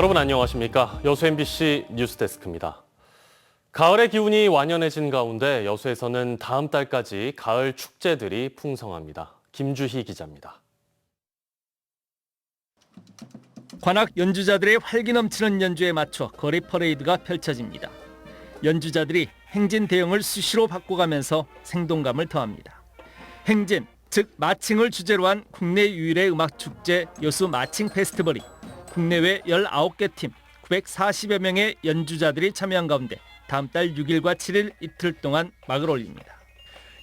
여러분 안녕하십니까? 여수 MBC 뉴스데스크입니다. 가을의 기운이 완연해진 가운데 여수에서는 다음 달까지 가을 축제들이 풍성합니다. 김주희 기자입니다. 관악 연주자들의 활기 넘치는 연주에 맞춰 거리 퍼레이드가 펼쳐집니다. 연주자들이 행진 대형을 수시로 바꿔가면서 생동감을 더합니다. 행진, 즉 마칭을 주제로 한 국내 유일의 음악축제 여수 마칭 페스티벌이 국내외 19개 팀 940여 명의 연주자들이 참여한 가운데 다음 달 6일과 7일 이틀 동안 막을 올립니다.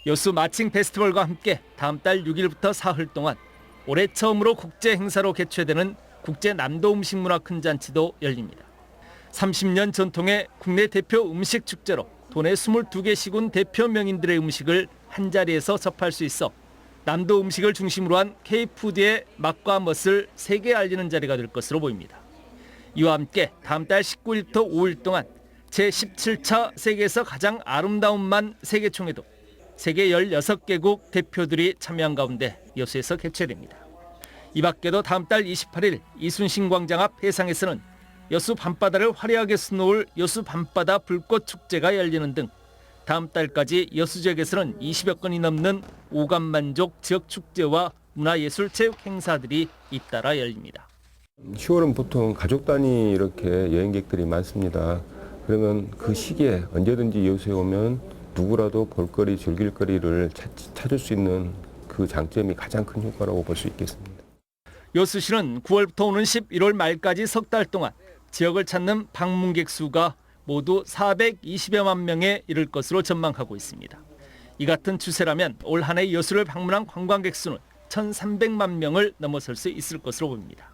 여수 마칭 페스티벌과 함께 다음 달 6일부터 사흘 동안 올해 처음으로 국제 행사로 개최되는 국제 남도 음식 문화 큰 잔치도 열립니다. 30년 전통의 국내 대표 음식 축제로 도내 22개 시군 대표 명인들의 음식을 한자리에서 접할 수 있어 남도 음식을 중심으로 한 K푸드의 맛과 멋을 세계에 알리는 자리가 될 것으로 보입니다. 이와 함께 다음 달 19일부터 5일 동안 제17차 세계에서 가장 아름다운 만 세계총회도 세계 16개국 대표들이 참여한 가운데 여수에서 개최됩니다. 이 밖에도 다음 달 28일 이순신 광장 앞 해상에서는 여수 밤바다를 화려하게 수놓을 여수 밤바다 불꽃축제가 열리는 등 다음 달까지 여수 지역에서는 20여 건이 넘는 오감만족 지역축제와 문화예술 체육 행사들이 잇따라 열립니다. 10월은 보통 가족 단위 이렇게 여행객들이 많습니다. 그러면 그 시기에 언제든지 여수에 오면 누구라도 볼거리, 즐길거리를 찾을 수 있는 그 장점이 가장 큰 효과라고 볼 수 있겠습니다. 여수시는 9월부터 오는 11월 말까지 석 달 동안 지역을 찾는 방문객 수가 모두 420여만 명에 이를 것으로 전망하고 있습니다. 이 같은 추세라면 올 한 해 여수를 방문한 관광객 수는 1,300만 명을 넘어설 수 있을 것으로 보입니다.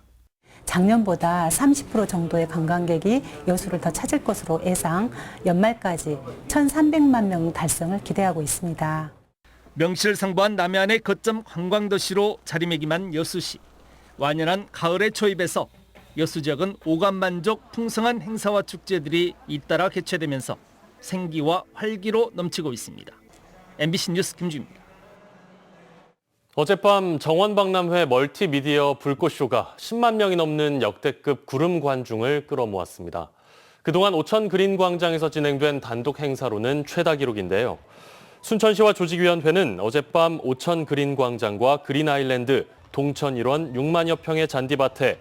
작년보다 30% 정도의 관광객이 여수를 더 찾을 것으로 예상, 연말까지 1,300만 명 달성을 기대하고 있습니다. 명실상부한 남해안의 거점 관광도시로 자리매김한 여수시. 완연한 가을의 초입에서 여수 지역은 오감만족 풍성한 행사와 축제들이 잇따라 개최되면서 생기와 활기로 넘치고 있습니다. MBC 뉴스 김주입니다. 어젯밤 정원박람회 멀티미디어 불꽃쇼가 10만 명이 넘는 역대급 구름 관중을 끌어모았습니다. 그동안 오천 그린광장에서 진행된 단독 행사로는 최다 기록인데요. 순천시와 조직위원회는 어젯밤 오천 그린광장과 그린아일랜드, 동천 일원 6만여 평의 잔디밭에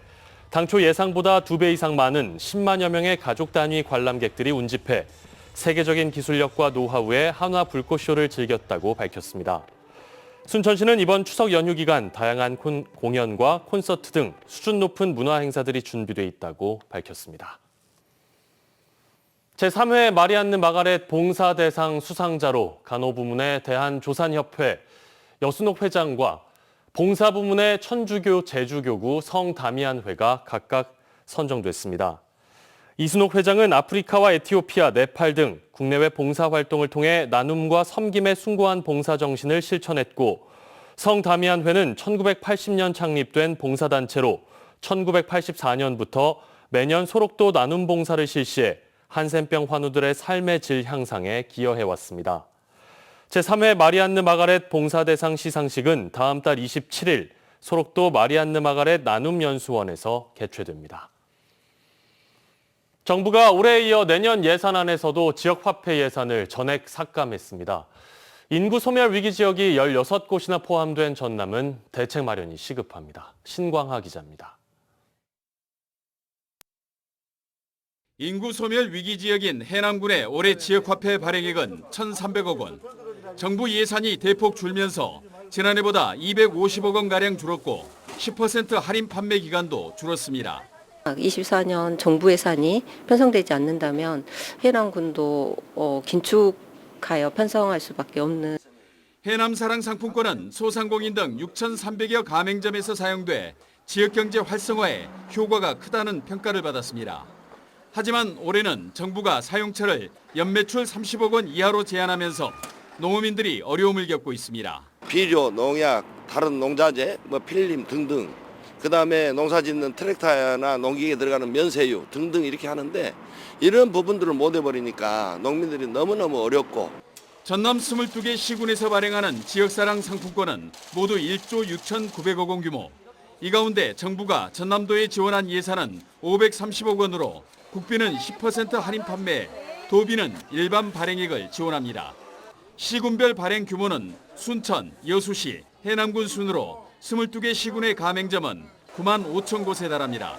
당초 예상보다 2배 이상 많은 10만여 명의 가족 단위 관람객들이 운집해 세계적인 기술력과 노하우의 한화 불꽃쇼를 즐겼다고 밝혔습니다. 순천시는 이번 추석 연휴 기간 다양한 공연과 콘서트 등 수준 높은 문화 행사들이 준비돼 있다고 밝혔습니다. 제3회 마리안느 마가렛 봉사대상 수상자로 간호부문의 대한조산협회 여순옥 회장과 봉사부문의 천주교 제주교구 성다미안회가 각각 선정됐습니다. 이순옥 회장은 아프리카와 에티오피아, 네팔 등 국내외 봉사활동을 통해 나눔과 섬김에 숭고한 봉사정신을 실천했고, 성다미안회는 1980년 창립된 봉사단체로 1984년부터 매년 소록도 나눔 봉사를 실시해 한센병 환우들의 삶의 질 향상에 기여해왔습니다. 제3회 마리안느 마가렛 봉사대상 시상식은 다음 달 27일 소록도 마리안느 마가렛 나눔연수원에서 개최됩니다. 정부가 올해에 이어 내년 예산안에서도 지역화폐 예산을 전액 삭감했습니다. 인구 소멸 위기 지역이 16곳이나 포함된 전남은 대책 마련이 시급합니다. 신광하 기자입니다. 인구 소멸 위기 지역인 해남군의 올해 지역화폐 발행액은 1,300억 원. 정부 예산이 대폭 줄면서 지난해보다 250억 원가량 줄었고 10% 할인 판매 기간도 줄었습니다. 24년 정부 예산이 편성되지 않는다면 해남군도 긴축하여 편성할 수밖에 없는. 해남사랑 상품권은 소상공인 등 6,300여 가맹점에서 사용돼 지역경제 활성화에 효과가 크다는 평가를 받았습니다. 하지만 올해는 정부가 사용처를 연매출 30억 원 이하로 제한하면서 농어민들이 어려움을 겪고 있습니다. 비료, 농약, 다른 농자재, 필름 등등, 그다음에 농사짓는 트랙터나 농기계에 들어가는 면세유 등등 이렇게 하는데 이런 부분들을 못 해버리니까 농민들이 너무너무 어렵고. 전남 22개 시군에서 발행하는 지역사랑 상품권은 모두 1조 6,900억 원 규모. 이 가운데 정부가 전남도에 지원한 예산은 530억 원으로 국비는 10% 할인 판매, 도비는 일반 발행액을 지원합니다. 시군별 발행 규모는 순천, 여수시, 해남군 순으로 22개 시군의 가맹점은 9만 5천 곳에 달합니다.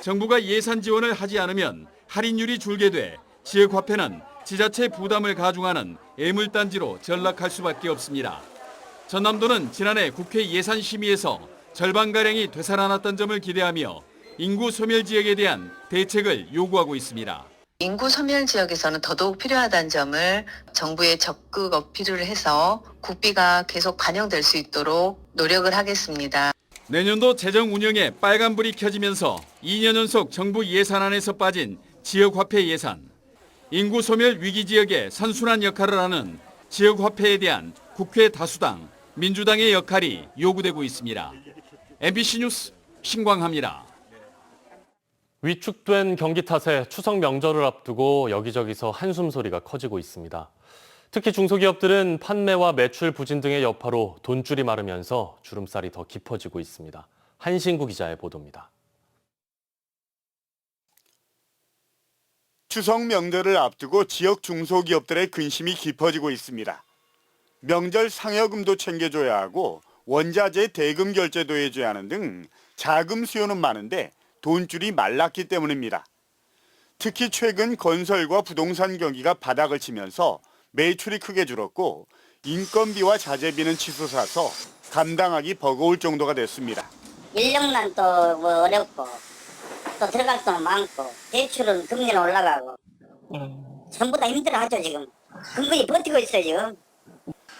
정부가 예산 지원을 하지 않으면 할인율이 줄게 돼 지역화폐는 지자체 부담을 가중하는 애물단지로 전락할 수밖에 없습니다. 전남도는 지난해 국회 예산심의에서 절반가량이 되살아났던 점을 기대하며 인구 소멸 지역에 대한 대책을 요구하고 있습니다. 인구 소멸 지역에서는 더더욱 필요하다는 점을 정부에 적극 어필을 해서 국비가 계속 반영될 수 있도록 노력을 하겠습니다. 내년도 재정 운영에 빨간불이 켜지면서 2년 연속 정부 예산안에서 빠진 지역화폐 예산. 인구 소멸 위기 지역에 선순환 역할을 하는 지역화폐에 대한 국회 다수당, 민주당의 역할이 요구되고 있습니다. MBC 뉴스 신광하입니다. 위축된 경기 탓에 추석 명절을 앞두고 여기저기서 한숨 소리가 커지고 있습니다. 특히 중소기업들은 판매와 매출 부진 등의 여파로 돈줄이 마르면서 주름살이 더 깊어지고 있습니다. 한신구 기자의 보도입니다. 추석 명절을 앞두고 지역 중소기업들의 근심이 깊어지고 있습니다. 명절 상여금도 챙겨줘야 하고 원자재 대금 결제도 해줘야 하는 등 자금 수요는 많은데 돈줄이 말랐기 때문입니다. 특히 최근 건설과 부동산 경기가 바닥을 치면서 매출이 크게 줄었고 인건비와 자재비는 치솟아서 감당하기 버거울 정도가 됐습니다. 인력난 또 어렵고 또 들어갈 돈 많고 대출은 금리는 올라가고 전부 다 힘들어하죠 지금. 근근히 버티고 있어요 지금.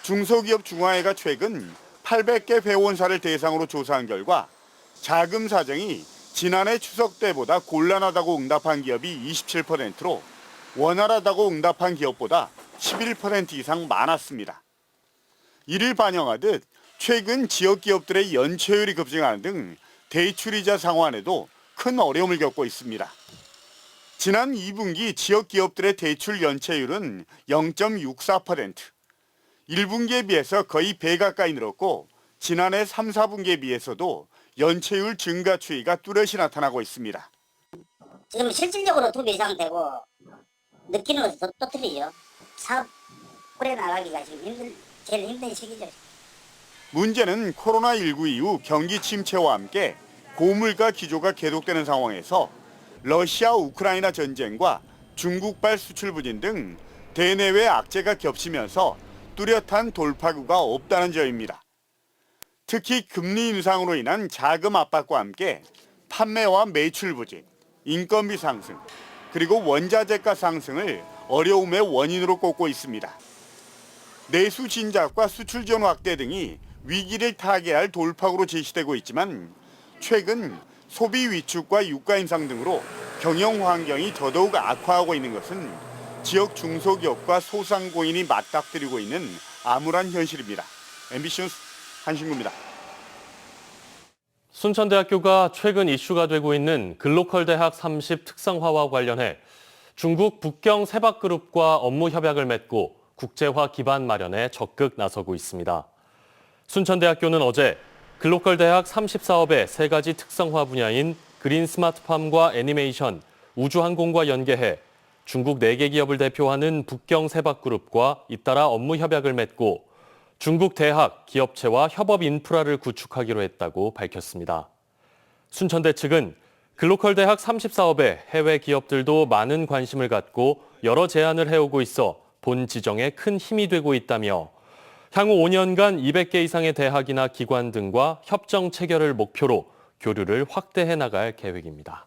중소기업 중화회가 최근 800개 회원사를 대상으로 조사한 결과 자금 사정이 지난해 추석 때보다 곤란하다고 응답한 기업이 27%로 원활하다고 응답한 기업보다 11% 이상 많았습니다. 이를 반영하듯 최근 지역 기업들의 연체율이 급증하는 등 대출이자 상환에도 큰 어려움을 겪고 있습니다. 지난 2분기 지역 기업들의 대출 연체율은 0.64%, 1분기에 비해서 거의 배 가까이 늘었고 지난해 3, 4분기에 비해서도 연체율 증가 추이가 뚜렷이 나타나고 있습니다. 지금 실질적으로 2배 이상 되고 느끼는 것은 또 틀리죠. 사업 오래 나가기가 지금 제일 힘든 시기죠. 문제는 코로나19 이후 경기 침체와 함께 고물가 기조가 계속되는 상황에서 러시아 우크라이나 전쟁과 중국발 수출 부진 등 대내외 악재가 겹치면서 뚜렷한 돌파구가 없다는 점입니다. 특히 금리 인상으로 인한 자금 압박과 함께 판매와 매출 부진, 인건비 상승, 그리고 원자재가 상승을 어려움의 원인으로 꼽고 있습니다. 내수 진작과 수출 지원 확대 등이 위기를 타개할 돌파구로 제시되고 있지만 최근 소비 위축과 유가 인상 등으로 경영 환경이 더더욱 악화하고 있는 것은 지역 중소기업과 소상공인이 맞닥뜨리고 있는 암울한 현실입니다. MBC 뉴스 한신구입니다. 순천대학교가 최근 이슈가 되고 있는 글로컬 대학 30 특성화와 관련해 중국 북경 세박그룹과 업무 협약을 맺고 국제화 기반 마련에 적극 나서고 있습니다. 순천대학교는 어제 글로컬 대학 30 사업의 3가지 특성화 분야인 그린 스마트팜과 애니메이션, 우주항공과 연계해 중국 4개 기업을 대표하는 북경 세박그룹과 잇따라 업무 협약을 맺고 중국 대학, 기업체와 협업 인프라를 구축하기로 했다고 밝혔습니다. 순천대 측은 글로컬 대학 30 사업에 해외 기업들도 많은 관심을 갖고 여러 제안을 해오고 있어 본 지정에 큰 힘이 되고 있다며 향후 5년간 200개 이상의 대학이나 기관 등과 협정 체결을 목표로 교류를 확대해 나갈 계획입니다.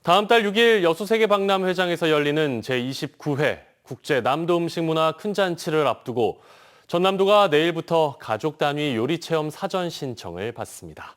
다음 달 6일 여수세계박람회장에서 열리는 제29회 국제 남도 음식문화 큰잔치를 앞두고 전남도가 내일부터 가족 단위 요리 체험 사전 신청을 받습니다.